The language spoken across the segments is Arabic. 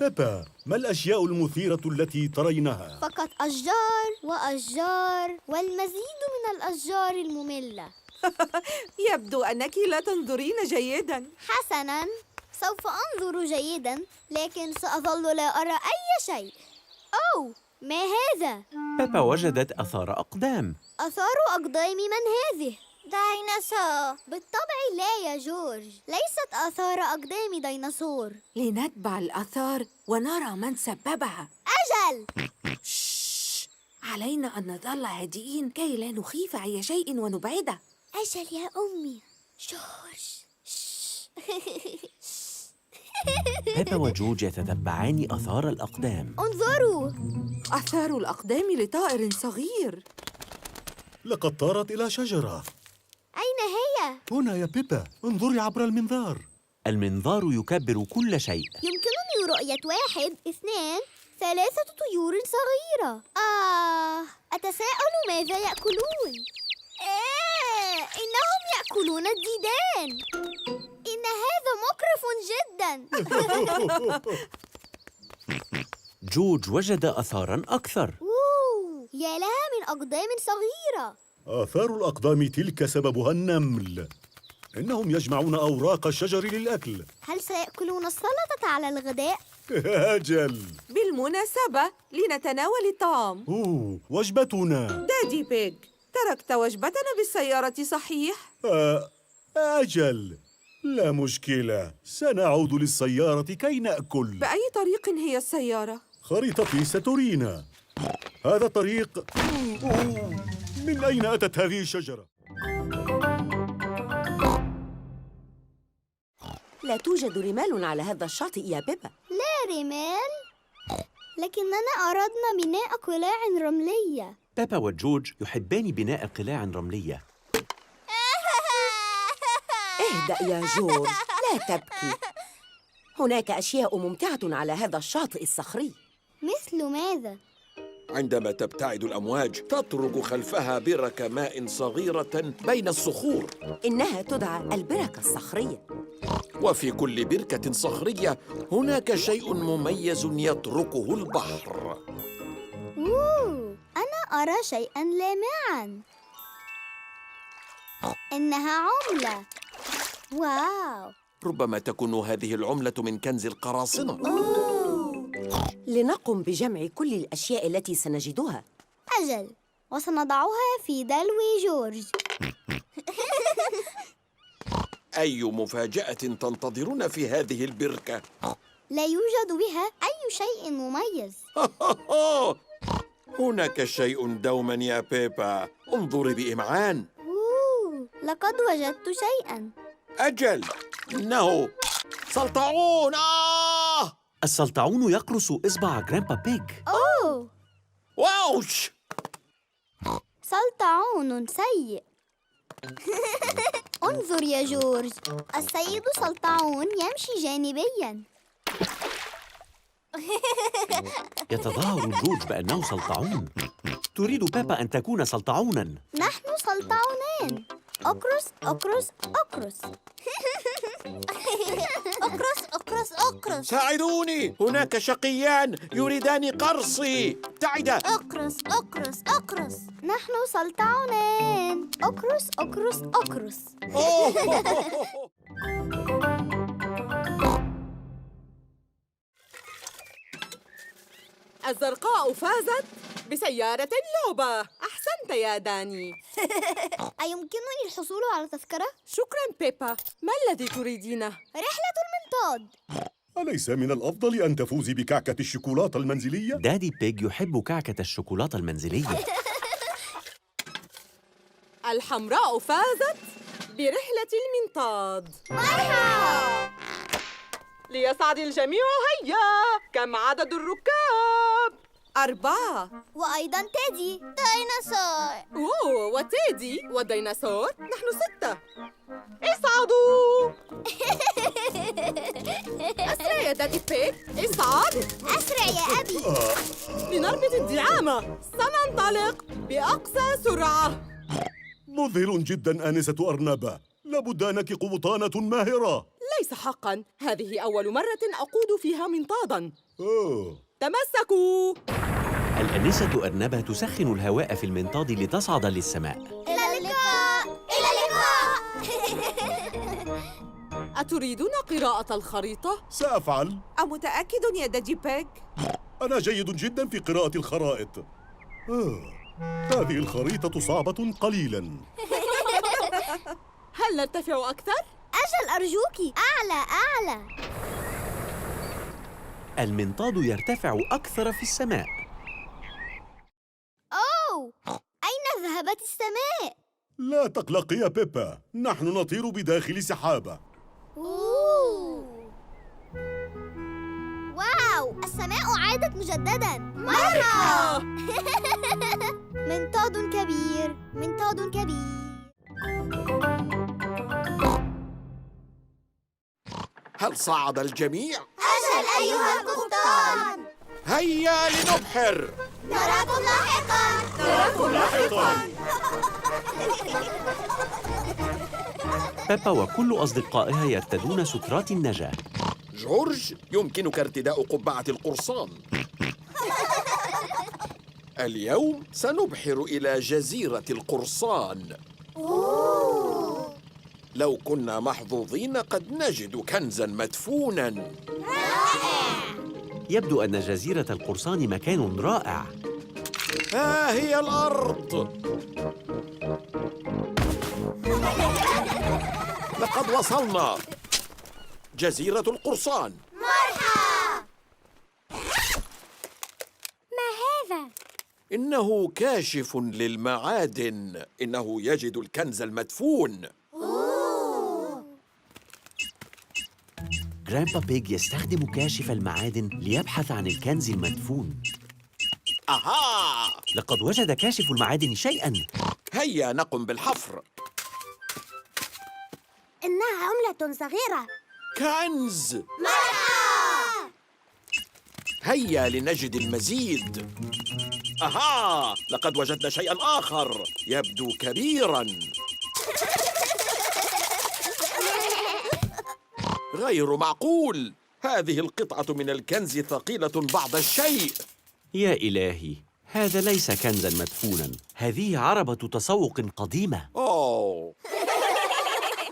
بيبا، ما الأشياء المثيرة التي ترينها؟ فقط أشجار وأشجار والمزيد من الأشجار المملة. يبدو أنك لا تنظرين جيداً. حسناً، سوف أنظر جيداً، لكن سأظل لا أرى أي شيء. أوه، ما هذا؟ بيبا وجدت آثار أقدام. آثار أقدام من هذه؟ ديناصور. بالطبع لا يا جورج، ليست آثار أقدام ديناصور. لنتبع الآثار ونرى من سببها. أجل! علينا أن نظل هادئين كي لا نخيف أي شيء ونبعده. أجل يا أمي. جورج. بيبا وجورج يتتبعان آثار الأقدام. انظروا. آثار الأقدام لطائر صغير. لقد طارت إلى شجرة. أين هي؟ هنا يا بيبا، انظري عبر المنظار. المنظار يكبر كل شيء. يمكنني رؤية 1 2 3 طيور صغيرة. أتساءل ماذا يأكلون؟ إنهم يأكلون الديدان. إن هذا مقرف جداً. جورج وجد آثاراً أكثر. يا لها من أقدام صغيرة. آثار الأقدام تلك سببها النمل. إنهم يجمعون أوراق الشجر للأكل. هل سيأكلون السلطة على الغداء؟ أجل. بالمناسبة لنتناول الطعام. وجبتنا. دادي بيج، تركت وجبتنا بالسيارة صحيح؟ أجل، لا مشكلة، سنعود للسيارة كي نأكل. بأي طريق هي السيارة؟ خريطتي سترينا. هذا الطريق. من أين أتت هذه الشجرة؟ لا توجد رمال على هذا الشاطئ يا بيبا. لا رمال، لكننا أردنا بناء قلاع رملية. بيبا وجورج يحبان بناء قلاع رملية. اهدأ يا جورج، لا تبكي. هناك أشياء ممتعة على هذا الشاطئ الصخري. مثل ماذا؟ عندما تبتعد الأمواج تترك خلفها بركة ماء صغيرة بين الصخور. إنها تدعى البركة الصخرية. وفي كل بركة صخرية هناك شيء مميز يتركه البحر. أنا أرى شيئاً لامعاً. إنها عملة. واو! ربما تكون هذه العملة من كنز القراصنة. لنقم بجمع كل الأشياء التي سنجدها. أجل، وسنضعها في دلو جورج. أي مفاجأة تنتظرون في هذه البركة؟ لا يوجد بها أي شيء مميز. هناك شيء دوما يا بيبا، انظري بإمعان. لقد وجدت شيئاً. أجل، إنه سلطعون. السلطعون يقرص إصبع جرامبا بيج. واوش! سلطعون سيء. انظر يا جورج، السيد سلطعون يمشي جانبياً. يتظاهر جورج بأنه سلطعون. تريد بيبا أن تكون سلطعوناً. نحن سلطعونان. أقرص أقرص أقرص. أقرص أقرص أقرص. ساعدوني، هناك شقيان يريدان قرصي. ابتعدا. أقرص أقرص أقرص. نحن سلطعونان. أقرص أقرص أقرص. الزرقاء فازت بسيارة اللعبة. أحسنت يا داني. أيمكنني الحصول على تذكرة؟ شكراً بيبا. ما الذي تريدينه؟ رحلة المنطاد. أليس من الأفضل أن تفوزي بكعكة الشوكولاتة المنزلية؟ دادي بيج يحب كعكة الشوكولاتة المنزلية. الحمراء فازت برحلة المنطاد. مرحبا. ليسعد الجميع. هيا، كم عدد الركاب؟ 4. وأيضاً تيدي ديناصور. وتيدي والديناصور. نحن 6. اصعدوا. أسرع يا دادي بيج، اصعد. أسرع يا أبي. لنربط الدعامة. سننطلق بأقصى سرعة. مذهل جداً آنسة أرنبة، لابد أنك قبطانة ماهرة. ليس حقاً. هذه أول مرة أقود فيها منطادا. أوه. تمسكوا. الأنسة أرنبة تسخن الهواء في المنطاد لتصعد للسماء. إلى اللقاء. إلى اللقاء. أتريدون قراءة الخريطة؟ سأفعل. أمتأكد يا دادي بيج؟ أنا جيد جدا في قراءة الخرائط. هذه الخريطة صعبة قليلا. هل نرتفع أكثر؟ أجل أرجوك، أعلى أعلى. المنطاد يرتفع أكثر في السماء. أوه، أين ذهبت السماء؟ لا تقلق يا بيبا، نحن نطير بداخل سحابة. أوه. واو، السماء عادت مجدداً. مرحبا. منطاد كبير، منطاد كبير. هل صعد الجميع؟ أجل أيها القبطان. هيا لنبحر. نراكم لاحقاً. بيبا وكل أصدقائها يرتدون سترات النجاة. جورج، يمكنك ارتداء قبعة القرصان. اليوم سنبحر إلى جزيرة القرصان. لو كنا محظوظين قد نجد كنزاً مدفوناً. يبدو أن جزيرة القرصان مكان رائع. ها هي الأرض. لقد وصلنا. جزيرة القرصان. ما هذا؟ إنه كاشف للمعادن. إنه يجد الكنز المدفون. جرامبا بيج يستخدم كاشف المعادن ليبحث عن الكنز المدفون. أها! لقد وجد كاشف المعادن شيئاً. هيا نقم بالحفر. إنها عملة صغيرة. كنز. هيا لنجد المزيد. أها! لقد وجدنا شيئاً آخر يبدو كبيراً. غير معقول. هذه القطعة من الكنز ثقيلة بعض الشيء. يا إلهي، هذا ليس كنزاً مدفوناً. هذه عربة تسوق قديمة. أوه.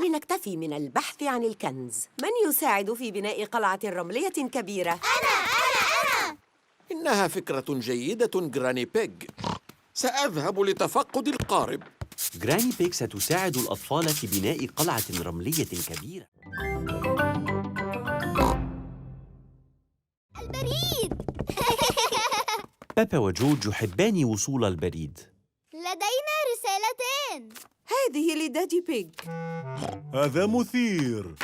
لنكتفي من البحث عن الكنز. من يساعد في بناء قلعة رملية كبيرة؟ إنها فكرة جيدة جراني بيج. سأذهب لتفقد القارب. جراني بيج ستساعد الأطفال في بناء قلعة رملية كبيرة. البريد. بيبا وجورج يحبان وصول البريد. لدينا رسالتين. هذه لدادي بيج. هذا مثير.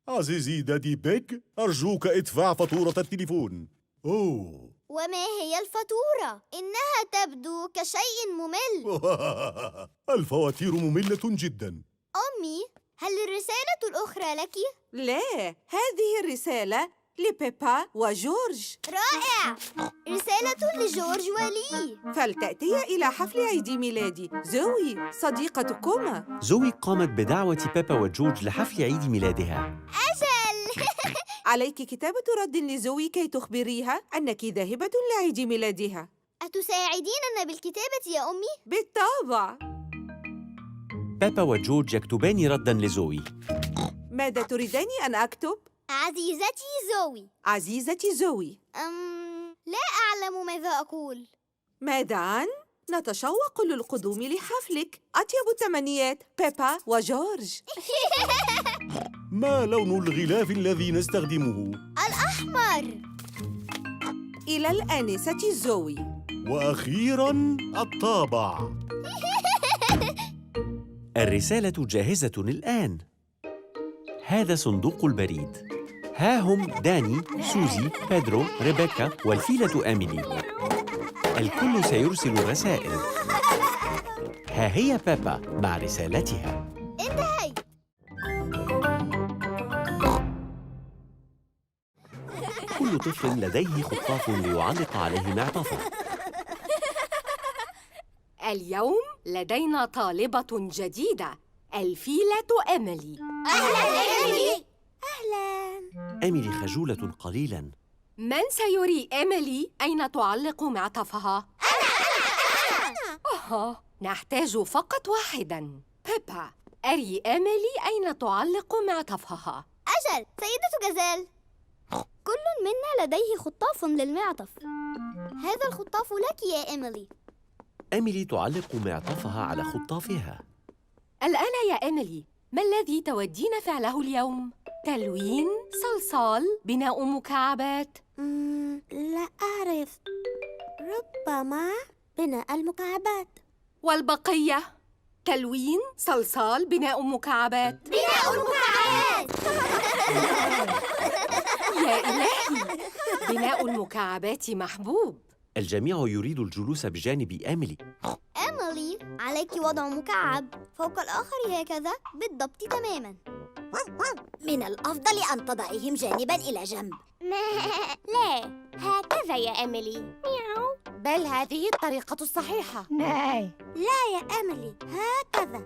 عزيزي دادي بيج، أرجوك ادفع فاتورة التليفون. أوه. وما هي الفاتورة؟ إنها تبدو كشيء ممل. الفواتير مملة جدا. أمي، هل الرسالة الأخرى لك؟ لا، هذه الرسالة لبيبا وجورج. رائع! رسالة لجورج ولي. فلتأتيا إلى حفل عيد ميلادي زوي صديقتكما. زوي قامت بدعوة بيبا وجورج لحفل عيد ميلادها. أجل. عليك كتابة رد لزوي كي تخبريها أنك ذاهبة لعيد ميلادها. أتساعديننا بالكتابة يا أمي؟ بالطبع. بيبا وجورج يكتبان رداً لزوي. ماذا تريدين أن أكتب؟ عزيزتي زوي. عزيزتي زوي. لا أعلم ماذا أقول. ماذا عن؟ نتشوق للقدوم لحفلك. أطيب التمنيات بيبا وجورج. ما لون الغلاف الذي نستخدمه؟ الأحمر. إلى الآنسة زوي. وأخيراً الطابع. الرسالة جاهزة الآن. هذا صندوق البريد. ها هم داني، سوزي، بيدرو، ريبيكا والفيلة آميلي. الكل سيرسل رسائل. ها هي بيبا مع رسالتها. انتهيت. كل طفل لديه خطاف ليعلق عليه معطفه. اليوم لدينا طالبة جديدة، الفيلة إيميلي. أهلاً إيميلي. إيميلي خجولة قليلاً. من سيري إيميلي أين تعلق معطفها؟ أنا. نحتاج فقط واحداً. بيبا، أري إيميلي أين تعلق معطفها. أجل سيدة جزال، كل منا لديه خطاف للمعطف. هذا الخطاف لك يا إيميلي. إيميلي تعلق معطفها على خطافها. الآن يا إيميلي، ما الذي تودين فعله اليوم؟ تلوين، صلصال، بناء مكعبات؟ لا أعرف، ربما بناء المكعبات. والبقية؟ تلوين، صلصال، بناء مكعبات. بناء المكعبات. يا إلهي، بناء المكعبات محبوب. الجميع يريد الجلوس بجانب إيميلي. إيميلي، عليك وضع مكعب فوق الآخر هكذا بالضبط تماماً. من الأفضل أن تضعيهم جانباً إلى جنب. لا، هكذا يا إيميلي. بل هذه الطريقة الصحيحة. لا يا إيميلي، هكذا.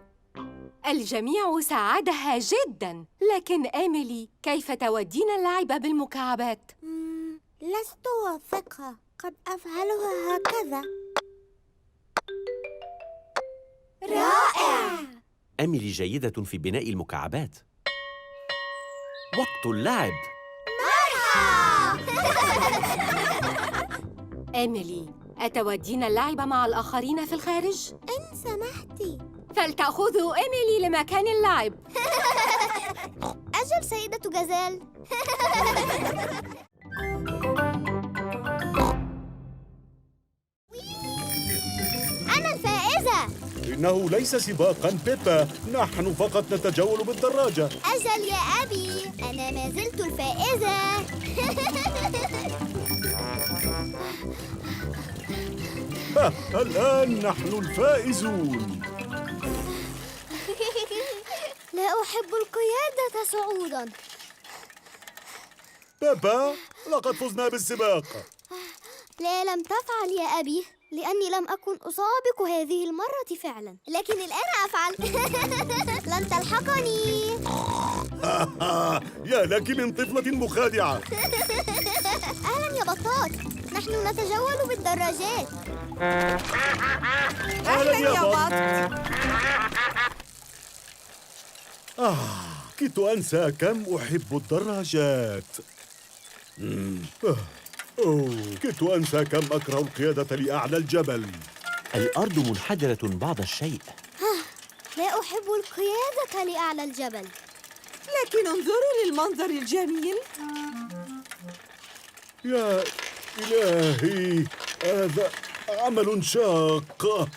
الجميع ساعدها جداً، لكن إيميلي، كيف تودين اللعب بالمكعبات؟ لست واثقة، قد أفعلها هكذا. رائع! إيميلي جيدة في بناء المكعبات. وقت اللعب. إيميلي، أتودين اللعب مع الآخرين في الخارج؟ إن سمحتي. فلتأخذوا إيميلي لمكان اللعب. أجل سيدة جزال. أنا الفائزة. إنه ليس سباقاً بيبا، نحن فقط نتجول بالدراجة. أجل يا أبي، أنا ما زلت الفائزة. الآن نحن الفائزون. لا أحب القيادة صعوداً. بيبا، لقد فزنا بالسباق. لا، لم تفعل يا أبي، لأني لم أكن أسابق هذه المرة فعلاً، لكن الآن أفعل. لن تلحقني. يا لك من طفلة مخادعة. أهلاً يا بطاط، نحن نتجول بالدراجات. أهلاً يا بط. كدت أنسى كم أحب الدراجات. كدت أنسى كم أكره القيادة لأعلى الجبل. الأرض منحدرة بعض الشيء. لا أحب القيادة لأعلى الجبل. لكن انظروا للمنظر الجميل. يا إلهي، هذا عمل شاق.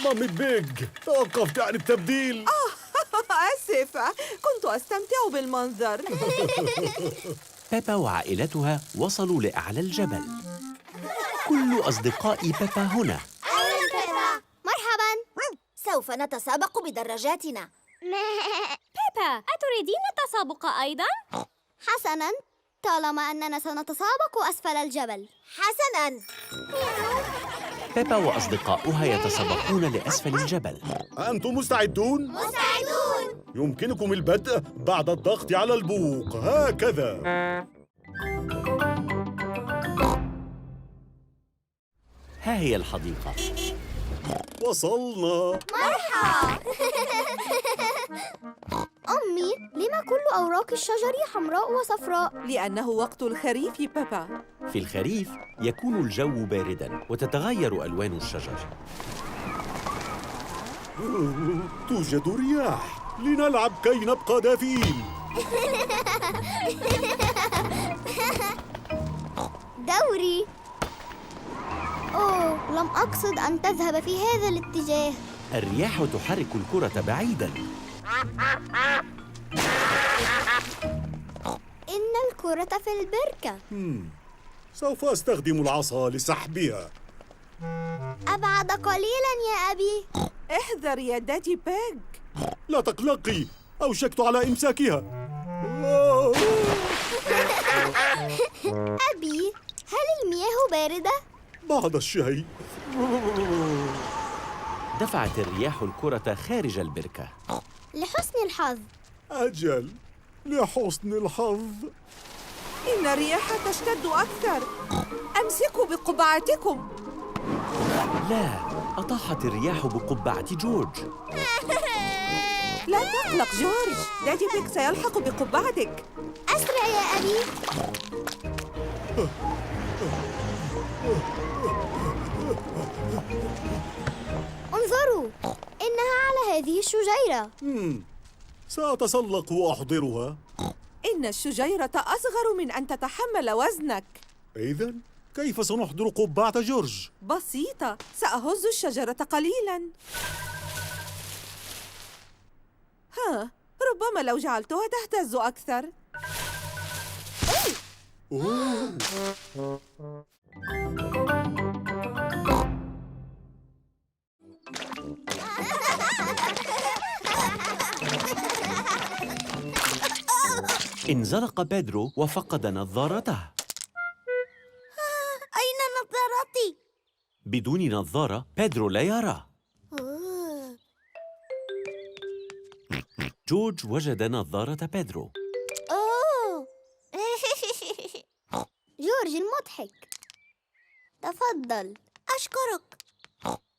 مامي بيج، توقفت عن التبديل. آسفة، كنت أستمتع بالمنظر. بيبا وعائلتها وصلوا لأعلى الجبل. كل أصدقاء بيبا هنا. أهلاً بيبا. مرحباً. سوف نتسابق بدراجاتنا. بيبا، أتريدين التسابق أيضاً؟ حسناً، طالما أننا سنتسابق أسفل الجبل. حسناً. بيبا وأصدقاؤها يتسابقون لأسفل الجبل. أنتم مستعدون؟ مستعدون. يمكنكم البدء بعد الضغط على البوق، هكذا. ها هي الحديقة. وصلنا. مرحبا. أمي، لما كل أوراق الشجر حمراء وصفراء؟ لأنه وقت الخريف بابا. في الخريف يكون الجو بارداً وتتغير ألوان الشجر. توجد رياح، لنلعب كي نبقى دافئين. دوري. أوه، لم أقصد أن تذهب في هذا الاتجاه. الرياح تحرك الكرة بعيداً. إن الكرة في البركة. سوف أستخدم العصا لسحبها. أبعد قليلاً يا أبي. احذر يا دادي بيج. لا تقلقي، أوشكت على إمساكها. أبي، هل المياه باردة؟ بعض الشيء. دفعت الرياح الكرة خارج البركة. لحسن الحظ. أجل، لحسن الحظ. إن الرياح تشتد أكثر. أمسكوا بقبعتكم. لا، أطاحت الرياح بقبعة جورج. لا تقلق جورج، دادي بيك سيلحق بقبعتك. أسرع يا أبي. انظروا، إنها على هذه الشجيرة. سأتسلق وأحضرها. إن الشجيرة أصغر من أن تتحمل وزنك. إذن كيف سنحضر قبعة جورج؟ بسيطة، سأهز الشجرة قليلاً. ربما لو جعلتها تهتز أكثر. انزلق بيدرو وفقد نظارته. أين نظارتي؟ بدون نظارة بيدرو لا يرى. جورج وجد نظارة بيدرو. أوه. جورج المضحك، تفضل. أشكرك.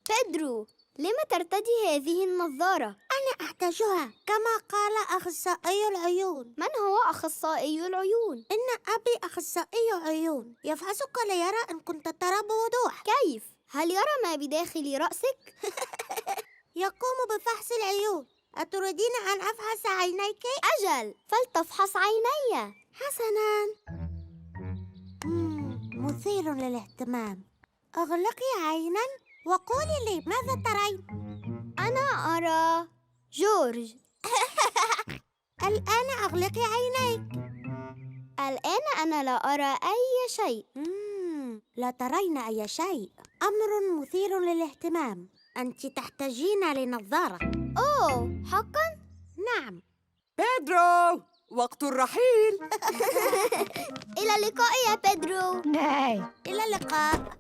بيدرو، لم ترتدي هذه النظارة؟ أنا أحتاجها كما قال أخصائي العيون. من هو أخصائي العيون؟ إن أبي أخصائي عيون يفحصك ليرى إن كنت ترى بوضوح. كيف؟ هل يرى ما بداخل رأسك؟ يقوم بفحص العيون. أتريدين أن أفحص عينيك؟ أجل، فلتفحص عيني. حسناً. مثير للاهتمام. أغلقي عيناً وقولي لي ماذا ترين؟ أنا أرى جورج. الآن أغلقي عينيك. الآن أنا لا أرى أي شيء. لا ترين أي شيء. أمر مثير للاهتمام. أنت تحتاجين لنظارة. أوه، حقاً؟ نعم. بيدرو، وقت الرحيل. إلى اللقاء يا بيدرو. إلى اللقاء.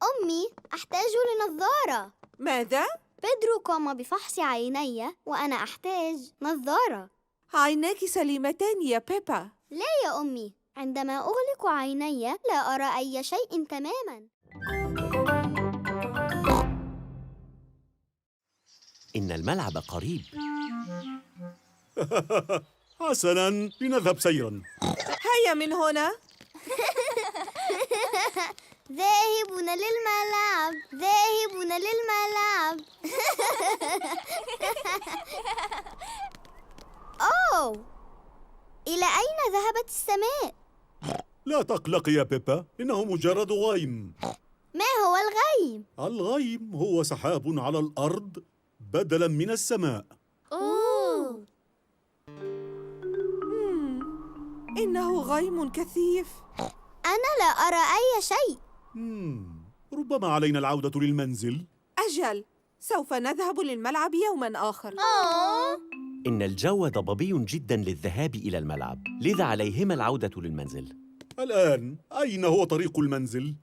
أمي، أحتاج لنظارة. ماذا؟ بيدرو قام بفحص عيني وأنا أحتاج نظارة. عيناك سليمتان يا بيبا. لا يا أمي، عندما أغلق عيني لا أرى أي شيء تماماً. إن الملعب قريب. حسناً، لنذهب سيراً. هيا من هنا. ذاهبون للملعب، ذاهبون للملعب. أوه، إلى أين ذهبت السماء؟ لا تقلقي يا بيبا، إنه مجرد غيم. ما هو الغيم؟ الغيم هو سحاب على الأرض بدلاً من السماء. أوه. إنه غيم كثيف. أنا لا أرى أي شيء. ربما علينا العودة للمنزل. أجل، سوف نذهب للملعب يوماً آخر. إن الجو ضبابي جداً للذهاب إلى الملعب، لذا عليهما العودة للمنزل. الآن أين هو طريق المنزل؟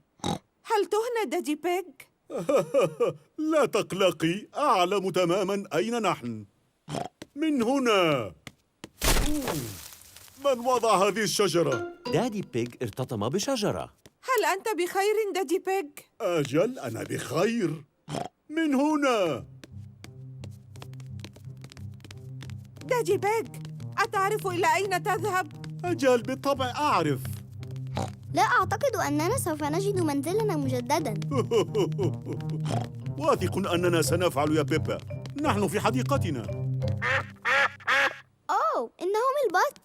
هل تهنى دادي بيج؟ لا تقلقي، أعلم تماماً أين نحن. من هنا. من وضع هذه الشجرة؟ دادي بيج ارتطم بشجرة. هل أنت بخير دادي بيج؟ أجل، أنا بخير. من هنا. دادي بيج، أتعرف إلى أين تذهب؟ أجل، بالطبع أعرف. لا أعتقد أننا سوف نجد منزلنا مجدداً. واثق أننا سنفعل يا بيبا. نحن في حديقتنا. أوه، إنهم البط.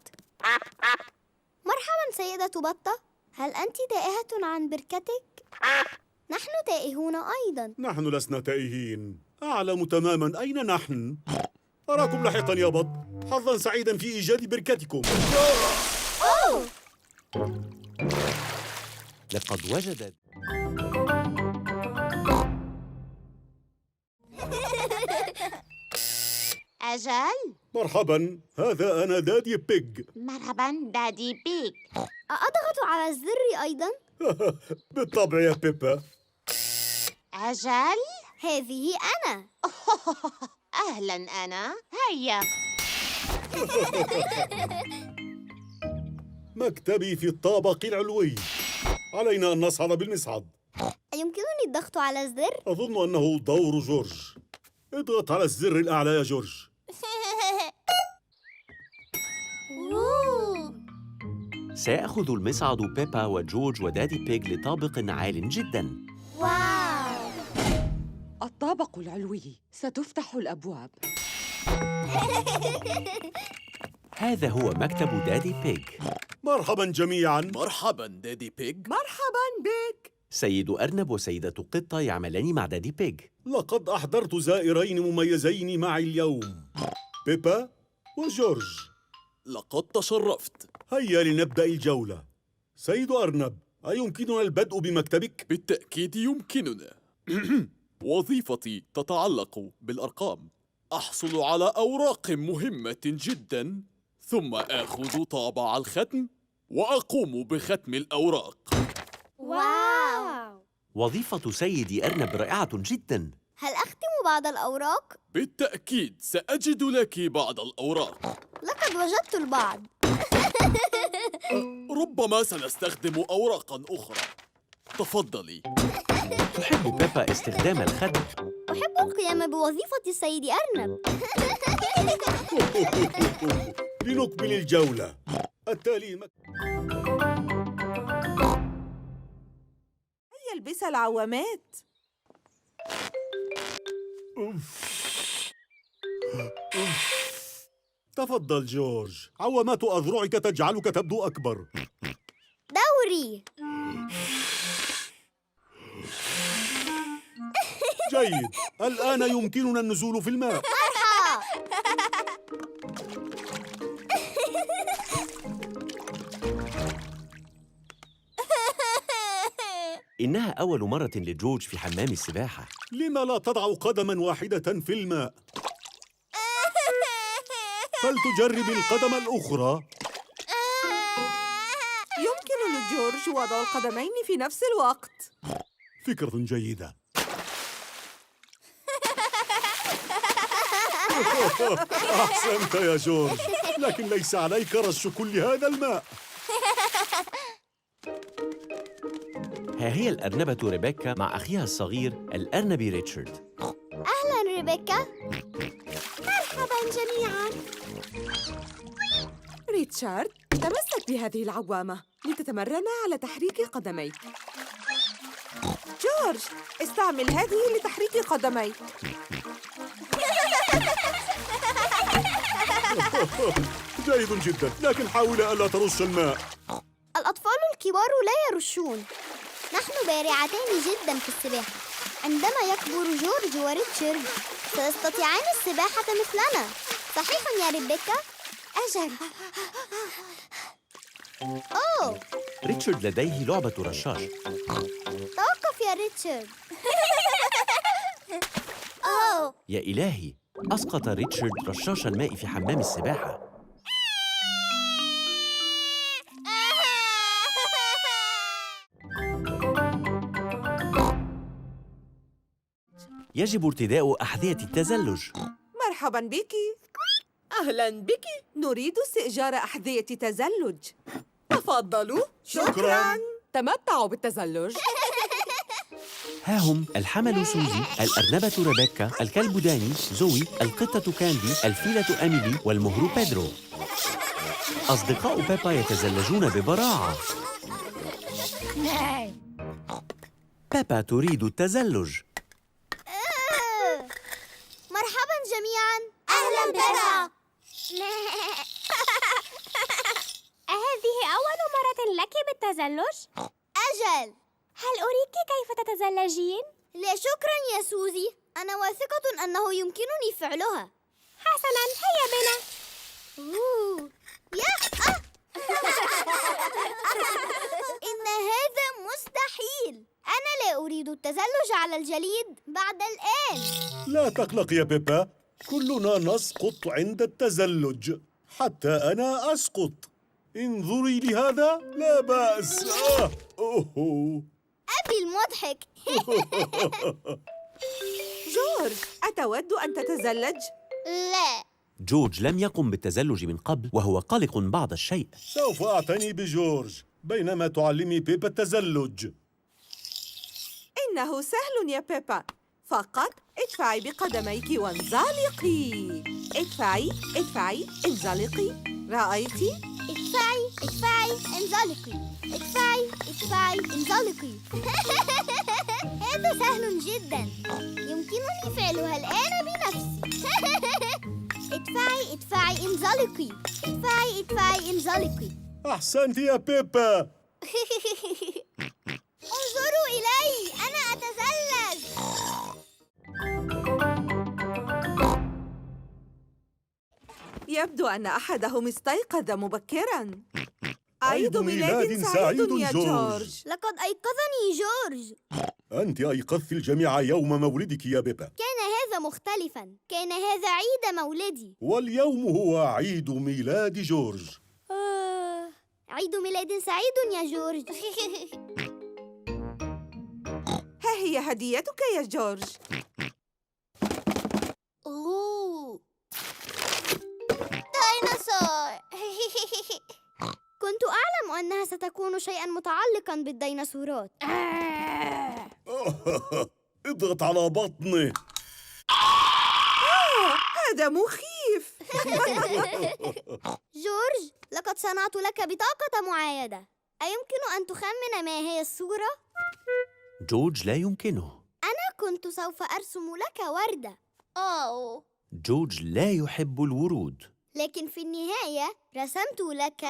مرحباً سيدة بطة، هل أنت تائهة عن بركتك؟ نحن تائهون أيضاً. نحن لسنا تائهين، أعلم تماماً أين نحن. أراكم لاحقاً يا بط. حظاً سعيداً في إيجاد بركتكم. أوه. لقد وجدت أجل. مرحباً، هذا أنا دادي بيج. مرحبا دادي بيج. أضغط على الزر أيضاً؟ بالطبع يا بيبا. أجل. هذه أنا. أهلا أنا. هيا. مكتبي في الطابق العلوي. علينا أن نصعد بالمصعد. أيمكنني الضغط على الزر؟ أظن أنه دور جورج. اضغط على الزر الأعلى يا جورج. سيأخذ المصعد بيبا وجورج ودادي بيج لطابق عال جداً. واو. الطابق العلوي، ستفتح الأبواب. هذا هو مكتب دادي بيج. مرحباً جميعاً. مرحبا دادي بيج. مرحباً بك. سيد أرنب وسيدة قطة يعملان مع دادي بيج. لقد أحضرت زائرين مميزين معي اليوم، بيبا وجورج. لقد تشرفت. هيا لنبدأ الجولة. سيد أرنب، أيمكننا البدء بمكتبك؟ بالتأكيد يمكننا. وظيفتي تتعلق بالأرقام. أحصل على أوراق مهمة جدا، ثم آخذ طابع الختم وأقوم بختم الأوراق. واو. وظيفة سيد أرنب رائعة جداً. هل أختم بعض الأوراق؟ بالتأكيد سأجد لك بعض الأوراق. لقد وجدت البعض. ربما سنستخدم أوراقاً أخرى. تفضلي. تحب بيبا استخدام الختم. أحب القيام بوظيفة السيد أرنب. لنكمل الجولة. التالي هيا البس العوامات. تفضل جورج. عوامات أذرعك تجعلك تبدو أكبر. دوري. جيد. الآن يمكننا النزول في الماء. إنها أول مرة لجورج في حمام السباحة. لما لا تضع قدماً واحدة في الماء؟ فلتجرب القدم الأخرى. يمكن لجورج وضع القدمين في نفس الوقت. فكرة جيدة. أحسنت يا جورج، لكن ليس عليك رش كل هذا الماء. ها هي الأرنبة ريبيكا مع أخيها الصغير الأرنبي ريتشارد. أهلاً ريبيكا. مرحباً جميعاً. ريتشارد، تمسك بهذه العوامة لتتمرن على تحريك قدميك. جورج، استعمل هذه لتحريك قدميك. جيد جدا، لكن حاول ألا ترش الماء. الأطفال الكبار لا يرشون. نحن بارعتان جداً في السباحة. عندما يكبر جورج وريتشارد سيستطيعان السباحة مثلنا. صحيح يا ريبيكا؟ أجل. أوه، ريتشارد لديه لعبة رشاش. توقف يا ريتشارد. أوه، يا إلهي، أسقط ريتشارد رشاش الماء في حمام السباحة. يجب ارتداء أحذية التزلج. مرحباً بك. أهلاً بك. نريد استئجار أحذية تزلج. تفضلوا. شكراً. تمتعوا بالتزلج. ها هم الحمل سوزي، الأرنبة ريبيكا، الكلب داني، زوي، القطة كاندي، الفيلة أميلي، والمهر بيدرو. أصدقاء بيبا يتزلجون ببراعة. بيبا تريد التزلج. مرحباً جميعاً. أهلاً بيبا. هذه أول مرة لك بالتزلج؟ أجل. هل أريك كيف تتزلجين؟ لا شكراً يا سوزي، أنا واثقة أنه يمكنني فعلها. حسناً، هيا بنا. أوه. يا إن هذا مستحيل. أنا لا أريد التزلج على الجليد بعد الآن. لا تقلق يا بيبا، كلنا نسقط عند التزلج، حتى أنا أسقط. انظري لهذا، لا بأس. أوه. أبي المضحك. جورج، أتود أن تتزلج؟ لا. جورج لم يقم بالتزلج من قبل وهو قلق بعض الشيء. سوف أعتني بجورج بينما تعلمي بيبا التزلج. إنه سهل يا بيبا، فقط ادفعي بقدميك وانزلقي. ادفعي ادفعي انزلقي، رأيتي؟ ادفعي انزلقي، ادفعي انزلقي. هذا سهل جدا، يمكنني فعلها الآن بنفسي. ادفعي انزلقي، ادفعي انزلقي. أحسنت يا بيبا. انظروا إلي، أنا أتزلج. يبدو أن أحدهم استيقظ مبكراً. عيد ميلاد سعيد يا جورج. لقد أيقظني جورج. أنت أيقظت الجميع يوم مولدك يا بيبا. كان هذا مختلفاً، كان هذا عيد مولدي. واليوم هو عيد ميلاد جورج. عيد ميلاد سعيد يا جورج. ها هي هديتك يا جورج. أوه. ديناصور. كنت أعلم أنها ستكون شيئاً متعلقاً بالديناصورات. اضغط على بطنه. هذا مخيف. جورج، لقد صنعت لك بطاقة معايدة. أيمكن أن تخمن ما هي الصورة؟ جورج لا يمكنه. أنا كنت سوف أرسم لك وردة. أوه. جورج لا يحب الورود. لكن في النهاية رسمت لك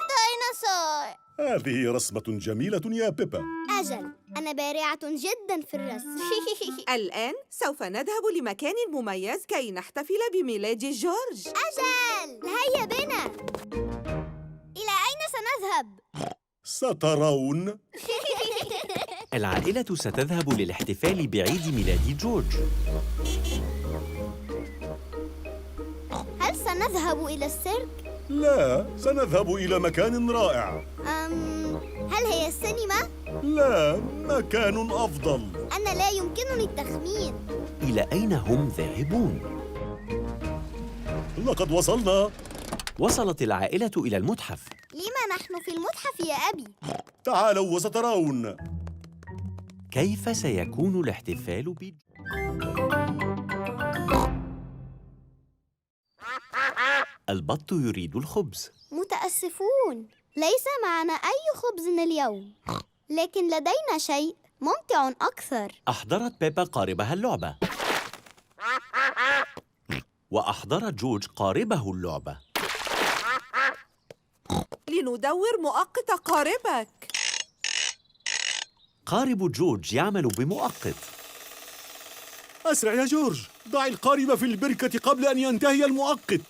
ديناصور. هذه رسمة جميلة يا بيبا. أجل، أنا بارعة جدا في الرسم. الآن سوف نذهب لمكان مميز كي نحتفل بميلاد جورج. أجل، هيا بنا. إلى أين سنذهب؟ سترون. العائلة ستذهب للاحتفال بعيد ميلاد جورج. هل سنذهب إلى السيرك؟ لا، سنذهب إلى مكان رائع. هل هي السينما؟ لا، مكان أفضل. أنا لا يمكنني التخمين. إلى أين هم ذاهبون؟ لقد وصلنا. وصلت العائلة إلى المتحف. لما نحن في المتحف يا أبي؟ تعالوا وسترون. كيف سيكون الاحتفال البط يريد الخبز. متأسفون، ليس معنا أي خبز اليوم، لكن لدينا شيء ممتع أكثر. أحضرت بيبا قاربها اللعبة، وأحضر جورج قاربه اللعبة. لندور مؤقت قاربك. قارب جورج يعمل بمؤقت. أسرع يا جورج، ضع القارب في البركة قبل أن ينتهي المؤقت.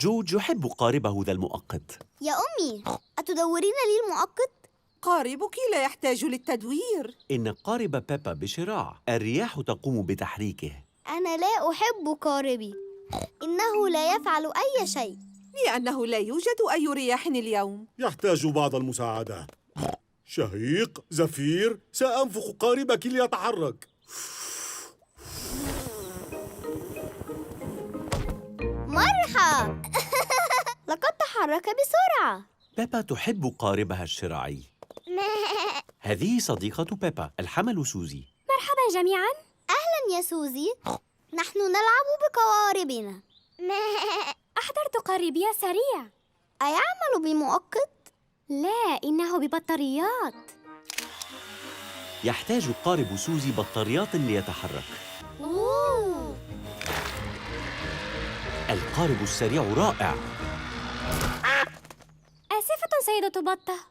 جورج يحب قاربه ذا المؤقت. يا أمي، أتدورين لي المؤقت؟ قاربك لا يحتاج للتدوير. إن قارب بيبا بشراع، الرياح تقوم بتحريكه. أنا لا أحب قاربي، إنه لا يفعل أي شيء. لأنه لا يوجد أي رياح اليوم. يحتاج بعض المساعدة. شهيق، زفير، سأنفخ قاربك ليتحرك. مرحب. لقد تحرك بسرعة. بيبا تحب قاربها الشراعي. هذه صديقة بيبا، الحمل سوزي. مرحبا جميعا. أهلا يا سوزي، نحن نلعب بقواربنا. أحضرت قاربي سريع. أيعمل بمؤقت؟ لا، إنه ببطاريات. يحتاج قارب سوزي بطاريات ليتحرك. أوه. القارب السريع رائع. آسفة سيدة بطة.